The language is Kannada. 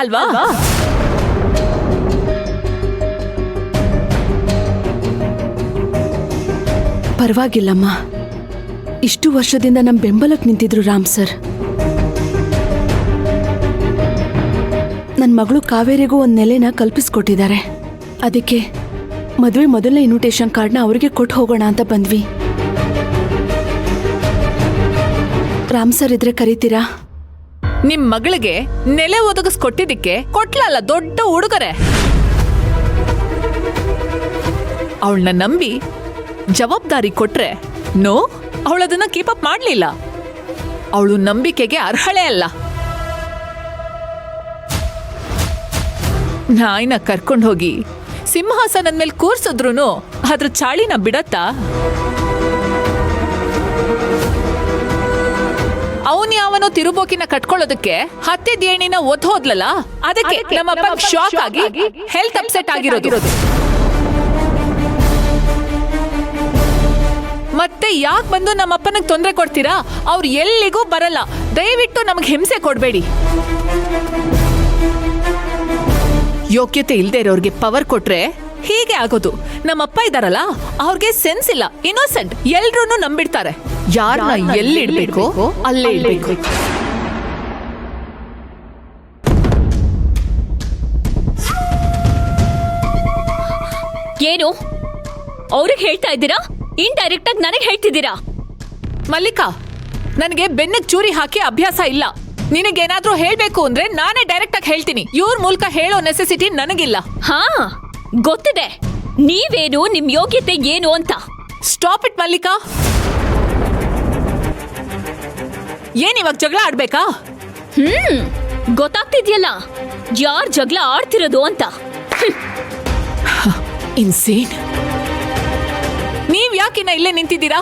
ಅಲ್ವಾ? ಪರವಾಗಿಲ್ಲಮ್ಮ, ಇಷ್ಟು ವರ್ಷದಿಂದ ನಮ್ಮ ಬೆಂಬಲಕ್ಕೆ ನಿಂತಿದ್ರು ರಾಮ್ ಸರ್. ನನ್ನ ಮಗಳು ಕಾವೇರಿಗೂ ಒಂದು ನೆಲೆನ ಕಲ್ಪಿಸ್ಕೊಟ್ಟಿದ್ದಾರೆ. ಅದಕ್ಕೆ ಮದುವೆ ಮೊದಲನೇ ಇನ್ವಿಟೇಷನ್ ಕಾರ್ಡ್ನ ಅವರಿಗೆ ಕೊಟ್ಟು ಹೋಗೋಣ ಅಂತ ಬಂದ್ವಿ. ರಾಮ್ ಸರ್ ಇದ್ರೆ ಕರೀತೀರಾ? ನಿಮ್ ಮಗಳಿಗೆ ನೆಲೆ ಒದಗಿಸ್ಕೊಟ್ಟಿದ್ದಕ್ಕೆ ಕೊಟ್ಲಲ್ಲ ದೊಡ್ಡ ಉಡುಗೊರೆ. ಅವಳನ್ನ ನಂಬಿ ಜವಾಬ್ದಾರಿ ಕೊಟ್ರೆ ನೋ, ಅವಳದನ್ನ ಕೀಪ್ ಅಪ್ ಮಾಡ್ಲಿಲ್ಲ. ಅವಳು ನಂಬಿಕೆಗೆ ಅರ್ಹಳೆ ಅಲ್ಲ. ನಾಯಿನ ಕರ್ಕೊಂಡು ಹೋಗಿ ಸಿಂಹಾಸನದ ಮೇಲೆ ಕೂರ್ಸಿದ್ರು ಅದ್ರ ಚಾಳಿನ ಬಿಡತ್ತಾ? ಅವನ್ ಯಾವನೋ ತಿರುಬೋಕಿನ ಕಟ್ಕೊಳ್ಳೋದಕ್ಕೆ ಹತ್ತಿದ ಏಣಿನ ಒದ್ದು ಹೋದ್ಲಲ್ಲ, ಅದಕ್ಕೆ ನಮ್ಮಪ್ಪ ಶಾಕ್ ಆಗಿ ಹೆಲ್ತ್ ಅಪ್ಸೆಟ್ ಆಗಿರೋದು. ಮತ್ತೆ ಯಾಕೆ ಬಂದು ನಮ್ಮಪ್ಪನಿಗೆ ತೊಂದರೆ ಕೊಡ್ತೀರಾ? ಅವ್ರು ಎಲ್ಲಿಗೂ ಬರಲ್ಲ. ದಯವಿಟ್ಟು ನಮಗೆ ಹಿಂಸೆ ಕೊಡ್ಬೇಡಿ. ಯೋಗ್ಯತೆ ಇಲ್ದೇ ಇರೋರ್ಗೆ ಪವರ್ ಕೊಟ್ರೆ ಹೀಗೆ ಆಗೋದು. ನಮ್ಮಪ್ಪ ಇದಾರಲ್ಲ, ಅವ್ರಿಗೆ ಸೆನ್ಸ್ ಇಲ್ಲ, ಇನ್ನೋಸೆಂಟ್. ಎಲ್ರೂ ನಂಬಿಡ್ತಾರೆ. ಯಾರನ್ನ ಎಲ್ಲಿಡ್ಬೇಕು ಅಲ್ಲೇ ಇಡ್ಬೇಕು. ಏನು ಅವ್ರಿಗೆ ಹೇಳ್ತಾ ಇದ್ದೀರಾ? ಇಂಡೈರೆಕ್ಟ್ ಆಗಿ ನನಗೆ ಹೇಳ್ತಿದ್ದೀರಾ? ಮಲ್ಲಿಕಾ, ನನಗೆ ಬೆನ್ನಿಗೆ ಚೂರಿ ಹಾಕಿ ಅಭ್ಯಾಸ ಇಲ್ಲ. ನಿನಗೇನಾದ್ರೂ ಹೇಳ್ಬೇಕು ಅಂದ್ರೆ ನಾನೇ ಡೈರೆಕ್ಟ್ ಆಗಿ ಹೇಳ್ತೀನಿ. ಇವ್ರ ಮೂಲಕ ಹೇಳೋ ನೆಸೆಸಿಟಿ ನನಗಿಲ್ಲ. ಹಾ, ಗೊತ್ತಿದೆ ನೀವೇನು, ನಿಮ್ ಯೋಗ್ಯತೆ ಏನು ಅಂತ. Stop it Mallika. ಏನ್ ಇವಾಗ ಜಗಳ ಆಡ್ಬೇಕಾ? ಗೊತ್ತಾಗ್ತಿದ್ಯಲ್ಲ ಯಾರ್ ಜಗಳ ಆಡ್ತಿರೋದು ಅಂತ. ಇನ್ಸೇನ್. ನೀವ್ ಯಾಕಿನ್ನ ಇಲ್ಲೇ ನಿಂತಿದ್ದೀರಾ?